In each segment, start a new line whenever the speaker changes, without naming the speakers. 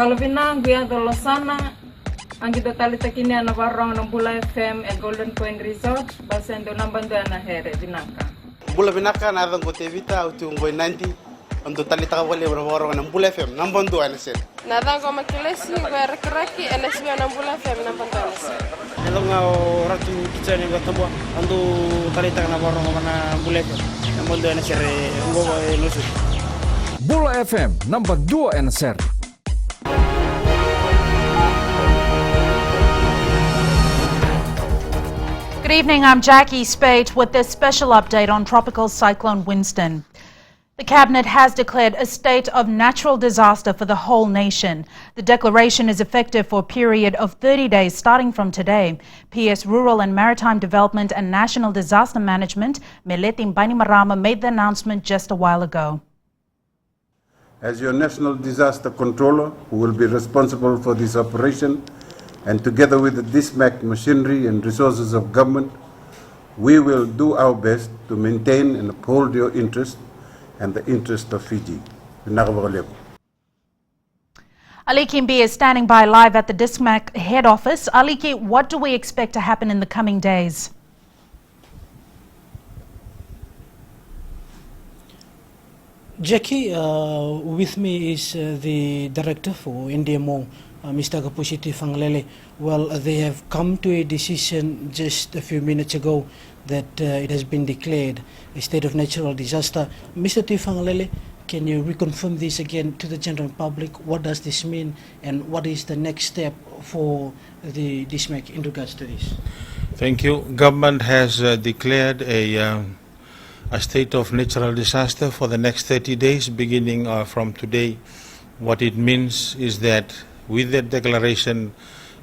Galavina, Guia Dolosana, Angito Talitakini and Navarro and Bula FM and Golden Point Resort, Basendo Nambandana Here, Vinaka.
Bula Vinaka, Nadan Gotevita, Utungwe 90, and the Talita Navarro and Bula FM, Nambandu, and I said.
Nadan Gomakilesi, where Kraki and Lesbian and Bula FM, Nambandu.
Hello, Ratu Kitchen in Gatabo, and do Talita Navarro and Bula FM, and Moldo and Sere,
Bula FM, number 2 and Ser.
Good evening, I'm Jackie Spate with this special update on Tropical Cyclone Winston. The Cabinet has declared a state of natural disaster for the whole nation. The declaration is effective for a period of 30 days starting from today. PS Rural and Maritime Development and National Disaster Management, Meleti Bainimarama, made the announcement just a while ago.
As your National Disaster Controller, who will be responsible for this operation, and together with the DISMAC machinery and resources of government, we will do our best to maintain and uphold your interest and the interest of Fiji.
Ali Kimbi is standing by live at the DISMAC head office. Aliki, what do we expect to happen in the coming days?
Jackie, with me is the director for NDMO, Mr. Kapusi Tuifangalele. Well, they have come to a decision just a few minutes ago that it has been declared a state of natural disaster. Mr. Tuifangalele, can you reconfirm this again to the general public? What does this mean and what is the next step for the DISMAC in regards to this?
Thank you. Government has declared a state of natural disaster for the next 30 days beginning from today. What it means is that with that declaration,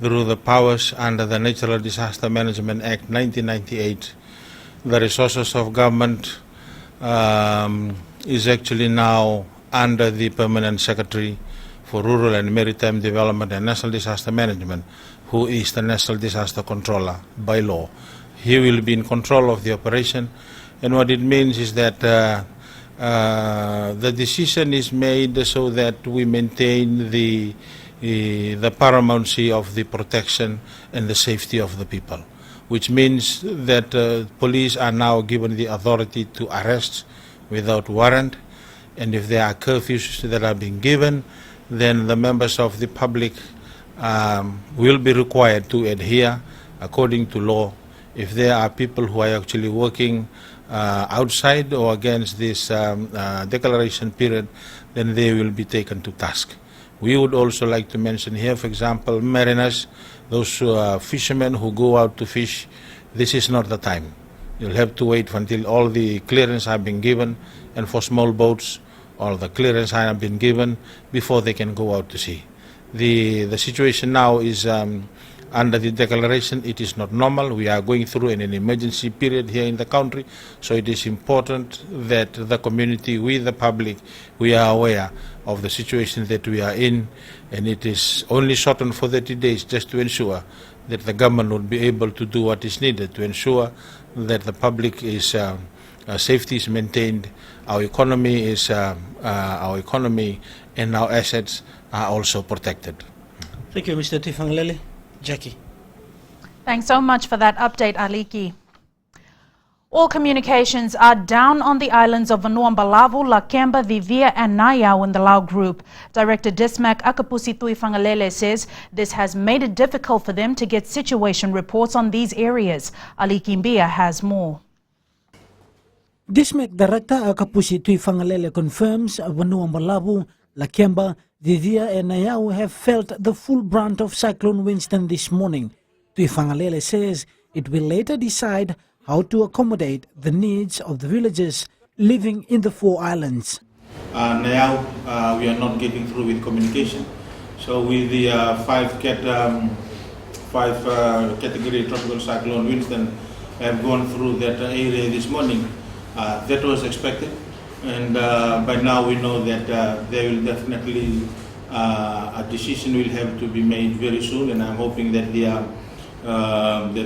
through the powers under the Natural Disaster Management Act 1998, the resources of government is actually now under the Permanent Secretary for Rural and Maritime Development and National Disaster Management, who is the National Disaster Controller by law. He will be in control of the operation, and what it means is that the decision is made so that we maintain the paramountcy of the protection and the safety of the people, which means that police are now given the authority to arrest without warrant, and if there are curfews that are being given, then the members of the public will be required to adhere according to law. If there are people who are actually working outside or against this declaration period, then they will be taken to task. We would also like to mention here, for example, mariners, those fishermen who go out to fish. This is not the time. You'll have to wait until all the clearance have been given, and for small boats, all the clearance have been given before they can go out to sea. The situation now is under the declaration, it is not normal. We are going through an emergency period here in the country, so it is important that the community, we the public, we are aware of the situation that we are in, and it is only shortened for 30 days just to ensure that the government will be able to do what is needed to ensure that the public is safety is maintained, our economy and our assets are also protected.
Thank you, Mr. Tuifangalele. Jackie.
Thanks so much for that update, Aliki. All communications are down on the islands of Vanuatu, Lakemba, Vivia and Nayau in the Lau group. Director DISMAC Akapusi Tuifangalele says this has made it difficult for them to get situation reports on these areas. Aliki Mbia has more.
DISMAC Director Akapusi Tuifangalele confirms Vanuatu, Lakemba, Vivia and Nayau have felt the full brunt of Cyclone Winston this morning. Tuifangalele says it will later decide how to accommodate the needs of the villagers living in the 4 islands.
Now we are not getting through with communication. So with the 5 category tropical cyclone Winston have gone through that area this morning, that was expected. And by now we know that there will definitely a decision will have to be made very soon, and I'm hoping that the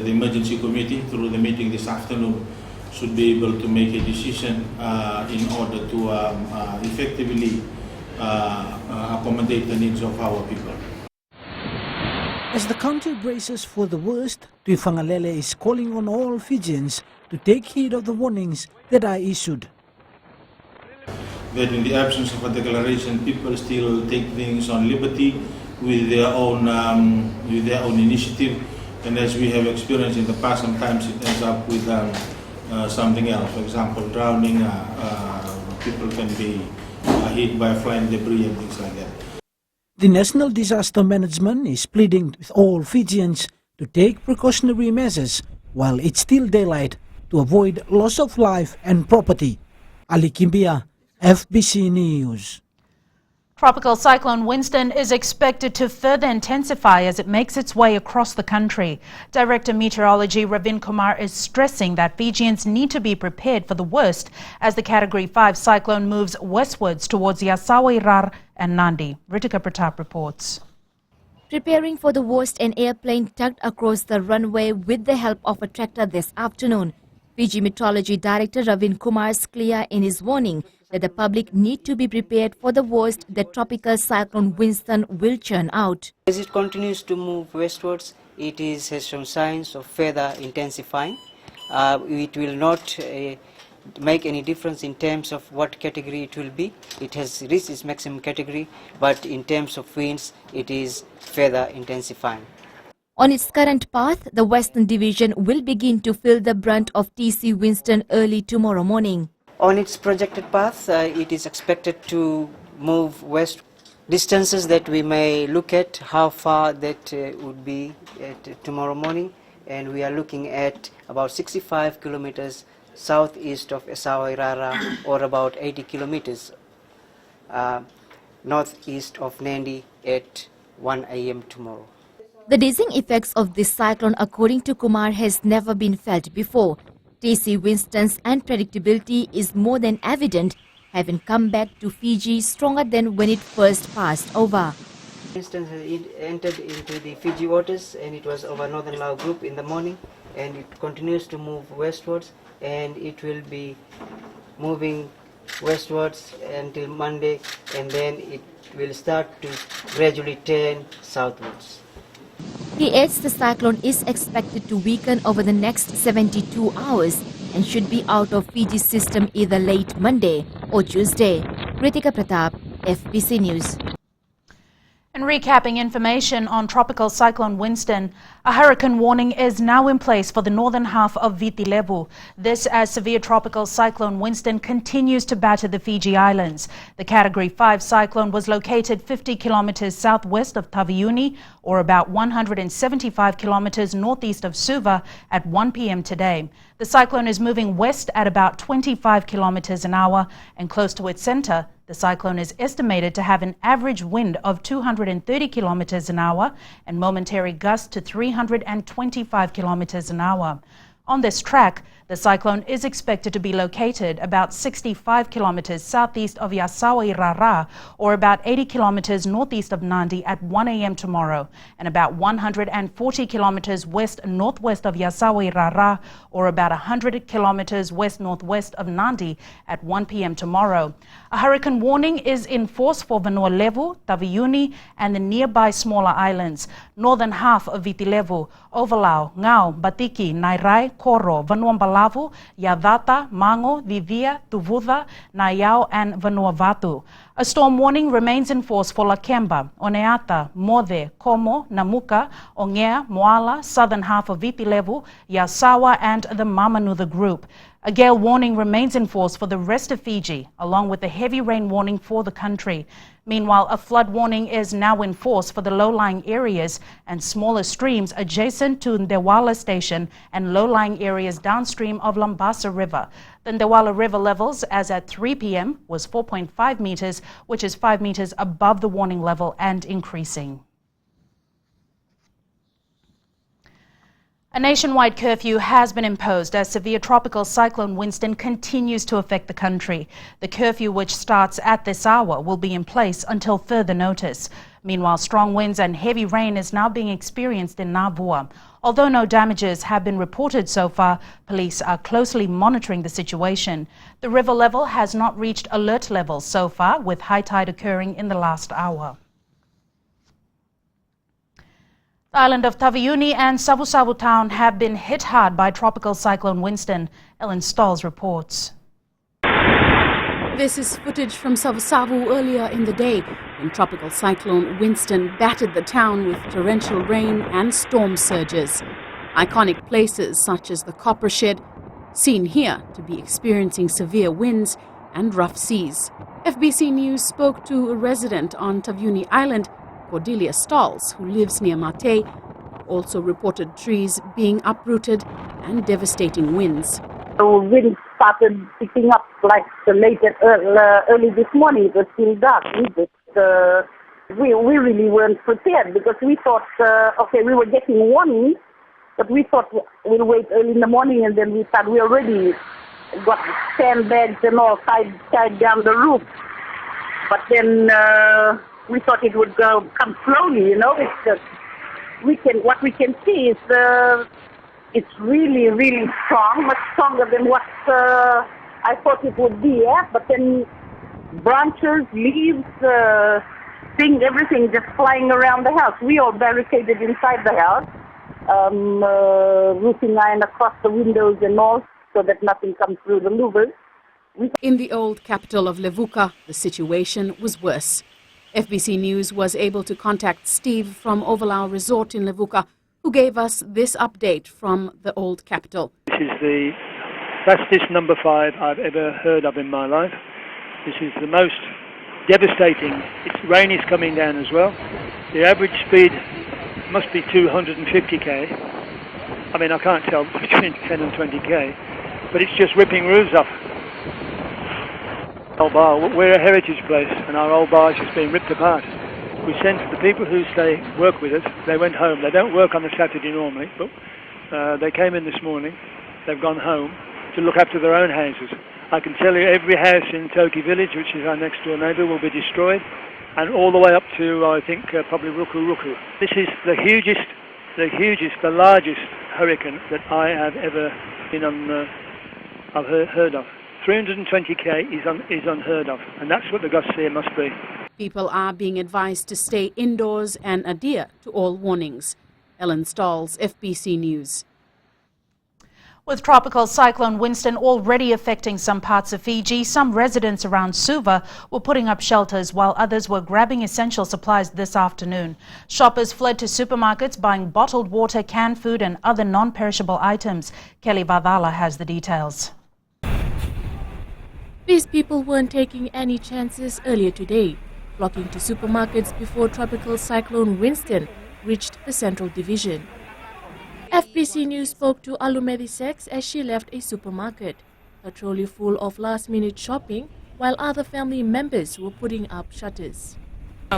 emergency committee through the meeting this afternoon should be able to make a decision in order to effectively accommodate the needs of our people.
As the country braces for the worst, Tuifangalele is calling on all Fijians to take heed of the warnings that are issued.
That in the absence of a declaration, people still take things on liberty with their own initiative, and as we have experienced in the past, sometimes it ends up with something else. For example, drowning, people can be hit by flying debris and things like that.
The National Disaster Management is pleading with all Fijians to take precautionary measures while it's still daylight to avoid loss of life and property. Ali Kimbia, FBC News.
Tropical cyclone Winston is expected to further intensify as it makes its way across the country. Director Meteorology Ravin Kumar is stressing that Fijians need to be prepared for the worst as the Category 5 cyclone moves westwards towards Yasawa and Nandi. Ritika Pratap reports.
Preparing for the worst, an airplane tugged across the runway with the help of a tractor this afternoon. Fiji Meteorology Director Ravin Kumar is clear in his warning that the public need to be prepared for the worst that tropical cyclone Winston will churn out.
As it continues to move westwards, it has shown signs of further intensifying. It will not make any difference in terms of what category it will be. It has reached its maximum category, but in terms of winds, it is further intensifying.
On its current path, the Western Division will begin to feel the brunt of TC Winston early tomorrow morning.
On its projected path, it is expected to move west. Distances that we may look at, how far that would be tomorrow morning, and we are looking at about 65 kilometers southeast of Yasawa or about 80 kilometers northeast of Nandi at 1 a.m. tomorrow.
The dizzying effects of this cyclone, according to Kumar, has never been felt before. TC Winston's unpredictability is more than evident, having come back to Fiji stronger than when it first passed over.
Winston has entered into the Fiji waters, and it was over Northern Lao Group in the morning, and it continues to move westwards, and it will be moving westwards until Monday, and then it will start to gradually turn southwards.
He adds the cyclone is expected to weaken over the next 72 hours and should be out of Fiji's system either late Monday or Tuesday. Ritika Pratap, FBC News.
And recapping information on Tropical Cyclone Winston, a hurricane warning is now in place for the northern half of Viti Levu. This as severe Tropical Cyclone Winston continues to batter the Fiji Islands. The Category 5 cyclone was located 50 kilometers southwest of Taveuni, or about 175 kilometers northeast of Suva at 1 p.m. today. The cyclone is moving west at about 25 kilometers an hour, and close to its center, the cyclone is estimated to have an average wind of 230 kilometers an hour and momentary gusts to 325 kilometers an hour. On this track, the cyclone is expected to be located about 65 kilometers southeast of Yasawa, or about 80 kilometers northeast of Nandi at 1 a.m. tomorrow, and about 140 kilometers west-northwest of Yasawa, or about 100 kilometers west-northwest of Nandi at 1 p.m. tomorrow. A hurricane warning is in force for Vanua Levu, Taveuni, and the nearby smaller islands. Northern half of Viti Levu, Ovalau, Ngau, Batiki, Nairai, Koro, Vanuatu, Yavata, Mango, Vivia, Tuvuva, Nayao, and Vanuatu. A storm warning remains in force for Lakemba, Oneata, Mode, Como, Namuka, Ongea, Moala, southern half of Viti Levu, Yasawa, and the Mamanuca group. A gale warning remains in force for the rest of Fiji, along with a heavy rain warning for the country. Meanwhile, a flood warning is now in force for the low-lying areas and smaller streams adjacent to Ndewala Station and low-lying areas downstream of Lambasa River. The Ndewala River levels, as at 3 p.m., was 4.5 meters, which is 5 meters above the warning level and increasing. A nationwide curfew has been imposed as severe tropical cyclone Winston continues to affect the country. The curfew, which starts at this hour, will be in place until further notice. Meanwhile, strong winds and heavy rain is now being experienced in Nabua. Although no damages have been reported so far, police are closely monitoring the situation. The river level has not reached alert levels so far, with high tide occurring in the last hour. The island of Taveuni and Savu-Savu town have been hit hard by tropical cyclone Winston. Ellen Stolz reports.
This is footage from Savu-Savu earlier in the day when tropical cyclone Winston battered the town with torrential rain and storm surges. Iconic places such as the copper shed, seen here to be experiencing severe winds and rough seas. FBC News spoke to a resident on Taveuni Island, Cordelia Stalls, who lives near Mate, also reported trees being uprooted and devastating winds.
The wind started picking up like early this morning. It was still dark. We really weren't prepared because we thought, we were getting warnings, but we thought we'll wait early in the morning and then we already got sandbags and all tied down the roof. But then we thought it would come slowly, you know. What we can see is it's really, really strong, much stronger than what I thought it would be. Yeah? But then branches, leaves, everything just flying around the house. We all barricaded inside the house, roofing iron across the windows and all, so that nothing comes through the louvers.
In the old capital of Levuka, the situation was worse. FBC News was able to contact Steve from Overlau Resort in Levuka, who gave us this update from the old capital.
This is the fastest number 5 I've ever heard of in my life. This is the most devastating. Rain is coming down as well. The average speed must be 250 k. I mean, I can't tell between 10 and 20 k, but it's just ripping roofs off. Old bar. We're a heritage place, and our old bar is just being ripped apart. We sent the people who work with us. They went home. They don't work on a Saturday normally, but they came in this morning. They've gone home to look after their own houses. I can tell you every house in Toki village, which is our next door neighbour, will be destroyed, and all the way up to, I think, probably Ruku. This is the largest hurricane that I have ever been on. I've heard of. 320k is unheard of, and that's what the gusts here must be.
People are being advised to stay indoors and adhere to all warnings. Ellen Stalls, FBC News.
With tropical cyclone Winston already affecting some parts of Fiji, some residents around Suva were putting up shelters while others were grabbing essential supplies this afternoon. Shoppers fled to supermarkets buying bottled water, canned food and other non-perishable items. Kelly Vadala has the details.
These people weren't taking any chances earlier today, flocking to supermarkets before tropical cyclone Winston reached the Central Division. FBC News spoke to Alumedi Sex as she left a supermarket, a trolley full of last-minute shopping, while other family members were putting up shutters.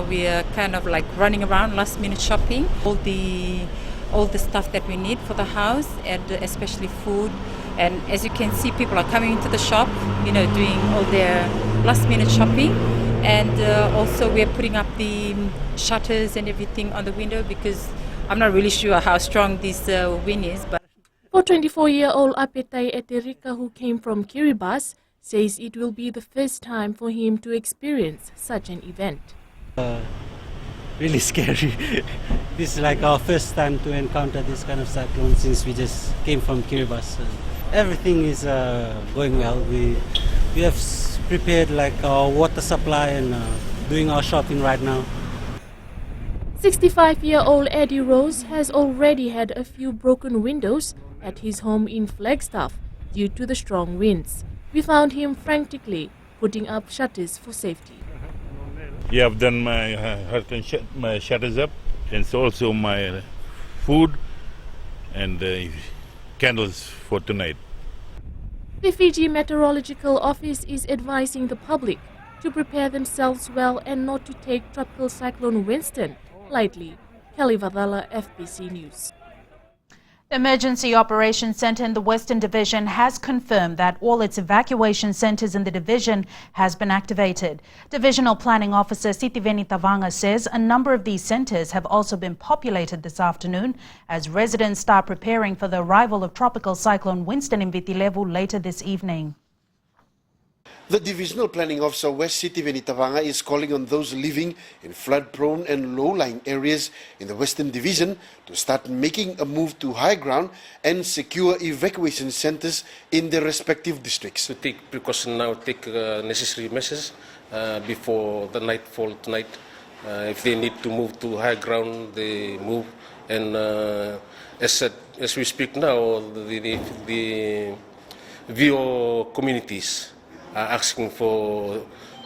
We are kind of like running around last-minute shopping, all the stuff that we need for the house, and especially food. And as you can see, people are coming into the shop, doing all their last-minute shopping. And also we're putting up the shutters and everything on the window because I'm not really sure how strong this wind is. But
for 24-year-old Apetai Eterika, who came from Kiribati, says it will be the first time for him to experience such an event.
Really scary. This is like our first time to encounter this kind of cyclone since we just came from Kiribati. Everything is going well. We have prepared like our water supply and doing our shopping right now.
65-year-old Eddie Rose has already had a few broken windows at his home in Flagstaff due to the strong winds. We found him frantically putting up shutters for safety.
Yeah, I've done my shutters up, and also my food and candles for tonight.
The Fiji Meteorological Office is advising the public to prepare themselves well and not to take tropical cyclone Winston lightly. Kelly Vadala, FBC News.
The Emergency Operations Centre in the Western Division has confirmed that all its evacuation centres in the division has been activated. Divisional Planning Officer Sitiveni Tavanga says a number of these centres have also been populated this afternoon as residents start preparing for the arrival of Tropical Cyclone Winston in Vitilevu later this evening.
The Divisional Planning Officer West City Venitavanga is calling on those living in flood-prone and low-lying areas in the Western Division to start making a move to high ground and secure evacuation centres in their respective districts.
To take precaution now, take necessary measures before the nightfall tonight. If they need to move to high ground, they move. And as we speak now, the VO communities are asking for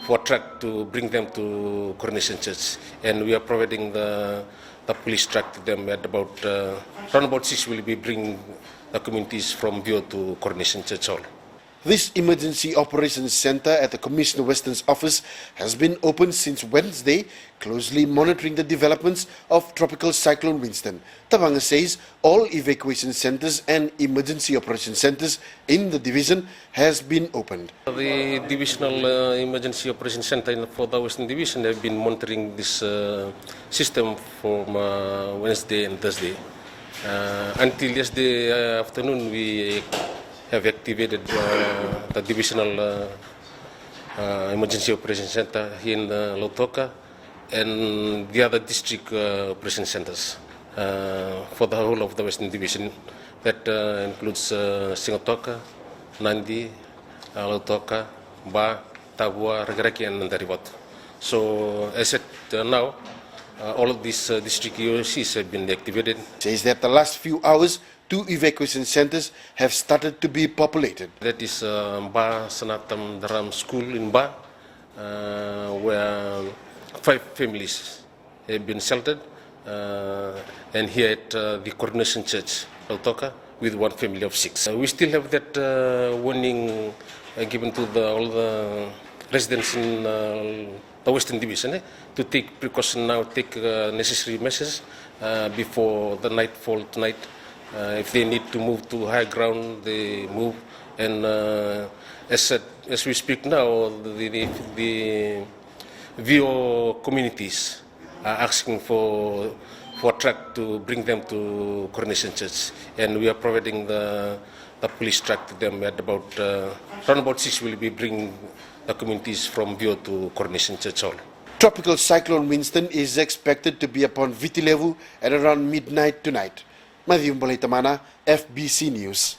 a truck to bring them to Coronation Church, and we are providing the police truck to them at around about 6. We'll be bringing the communities from VO to Coronation Church Hall.
This Emergency Operations Centre at the Commissioner Western's office has been open since Wednesday, closely monitoring the developments of Tropical Cyclone Winston. Tavanga says all evacuation centres and emergency operation centres in the division has been opened.
The Divisional Emergency Operations Centre for the Western Division have been monitoring this system from Wednesday and Thursday. Until yesterday afternoon, we have activated the Divisional Emergency Operations Center here in Lautoka and the other district operation centers for the whole of the Western Division. That includes Singotoka, Nandi, Lautoka, Ba, Tabua, Regreki, and Nandarivatu. So as at now, all of these district EOCs have been activated.
Says that the last few hours, 2 evacuation centres have started to be populated.
That is Ba Sanatam Dharam School in Ba, where 5 families have been sheltered, and here at the Coronation Church, Lautoka, with 1 family of 6. We still have that warning given to all the residents in the Western Division to take precaution now, take necessary measures before the nightfall tonight. If they need to move to high ground, they move. And as we speak now, the VO communities are asking for a truck to bring them to Coronation Church, and we are providing the police truck to them at around about 6. We'll be bringing the communities from VO to Coronation Church Hall.
Tropical Cyclone Winston is expected to be upon Vitilevu at around midnight tonight. Matthew Mbolitamana, FBC News.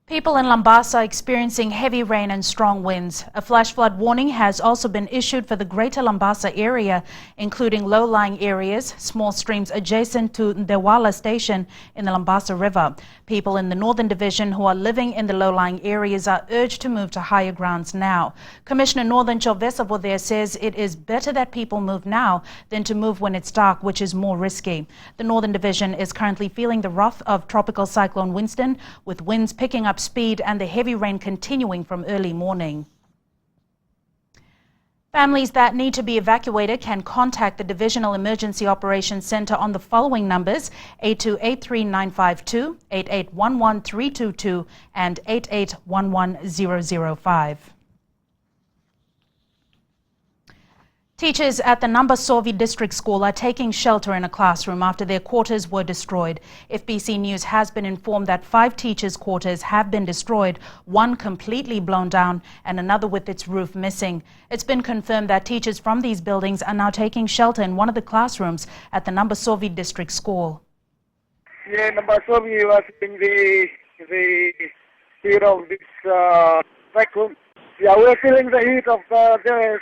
People in Lambasa are experiencing heavy rain and strong winds. A flash flood warning has also been issued for the greater Lambasa area, including low-lying areas, small streams adjacent to Ndewala Station in the Lambasa River. People in the Northern Division who are living in the low-lying areas are urged to move to higher grounds now. Commissioner Northern Chovesavo there says it is better that people move now than to move when it's dark, which is more risky. The Northern Division is currently feeling the wrath of Tropical Cyclone Winston, with winds picking up speed and the heavy rain continuing from early morning. Families that need to be evacuated can contact the Divisional Emergency Operations Centre on the following numbers: 8283-952, 8811-322 and 8811-005. Teachers at the Nambasovi District School are taking shelter in a classroom after their quarters were destroyed. FBC News has been informed that 5 teachers' quarters have been destroyed, 1 completely blown down and another with its roof missing. It's been confirmed that teachers from these buildings are now taking shelter in one of the classrooms at the Nambasovi District School.
Yeah, Nambasovi was in the heat of this cyclone. Yeah, we're feeling the heat of the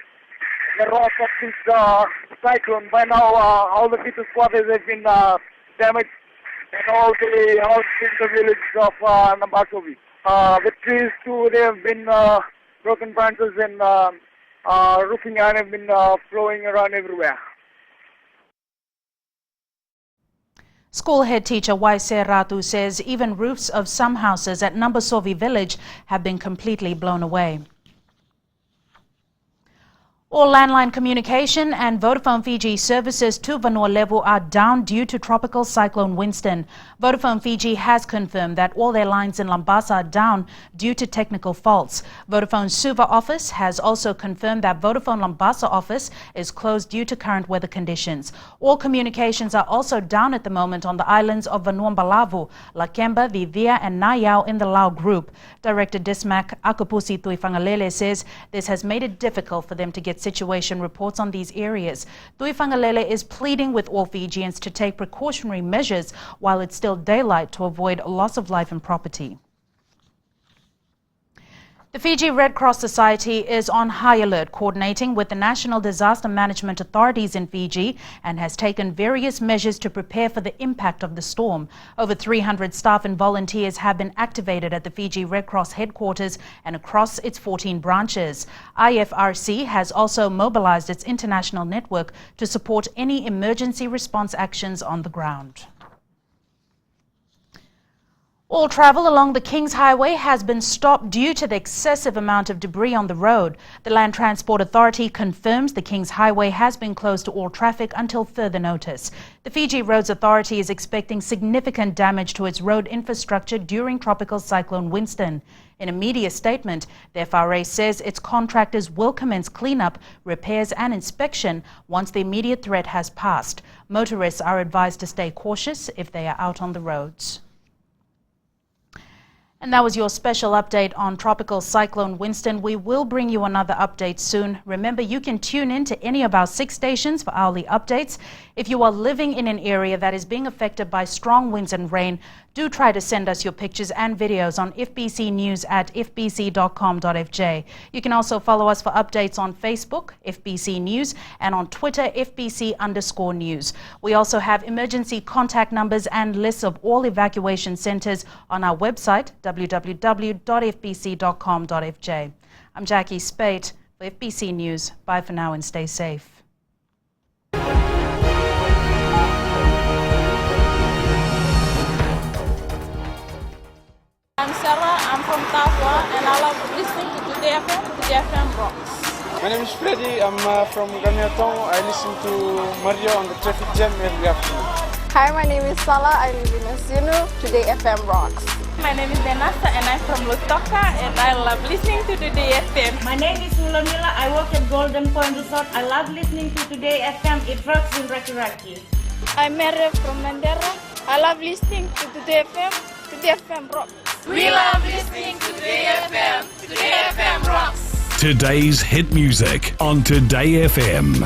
wrath of this cyclone. By now, all the teachers' quarters have been damaged, and all the houses in the village of Nambasovi. The trees too, they have been broken branches, and roofing iron have been flowing around everywhere.
School head teacher Waise Ratu says even roofs of some houses at Nambasovi village have been completely blown away. All landline communication and Vodafone Fiji services to Vanua Levu are down due to Tropical Cyclone Winston. Vodafone Fiji has confirmed that all their lines in Lambasa are down due to technical faults. Vodafone Suva office has also confirmed that Vodafone Lambasa office is closed due to current weather conditions. All communications are also down at the moment on the islands of Vanuatu, Lakemba, Vivia and Nayau in the Lao group. Director Dismac Akapusi Tuifangalele says this has made it difficult for them to get situation reports on these areas. Tuifangalele is pleading with all Fijians to take precautionary measures while it's still daylight to avoid loss of life and property. The Fiji Red Cross Society is on high alert, coordinating with the National Disaster Management Authorities in Fiji, and has taken various measures to prepare for the impact of the storm. Over 300 staff and volunteers have been activated at the Fiji Red Cross headquarters and across its 14 branches. IFRC has also mobilized its international network to support any emergency response actions on the ground. All travel along the King's Highway has been stopped due to the excessive amount of debris on the road. The Land Transport Authority confirms the King's Highway has been closed to all traffic until further notice. The Fiji Roads Authority is expecting significant damage to its road infrastructure during Tropical Cyclone Winston. In a media statement, the FRA says its contractors will commence cleanup, repairs and inspection once the immediate threat has passed. Motorists are advised to stay cautious if they are out on the roads. And that was your special update on Tropical Cyclone Winston. We will bring you another update soon. Remember, you can tune in to any of our 6 stations for hourly updates. If you are living in an area that is being affected by strong winds and rain, do try to send us your pictures and videos on FBC News at fbc.com.fj. You can also follow us for updates on Facebook, FBC News, and on Twitter, FBC_news. We also have emergency contact numbers and lists of all evacuation centers on our website, www.fbc.com.fj. I'm Jackie Spate for FBC News. Bye for now and stay safe.
I'm Sarah, I'm from Tafwa, and I love listening to Today FM rocks.
My name is Freddy, I'm from Gamiatong. I listen to Mario on the traffic jam every afternoon.
Hi, my name is Salah, I live in Asinu. Today FM rocks. My name is Denasa and I'm from Lutoka and I love listening to Today FM.
My name is Wulamila, I work at Golden Point Resort. I love listening to Today FM, it rocks in Raki Raki.
I'm Mary from Mandera. I love listening to Today FM. Today FM rocks.
We love listening to Today FM. Today FM rocks.
Today's hit music on Today FM.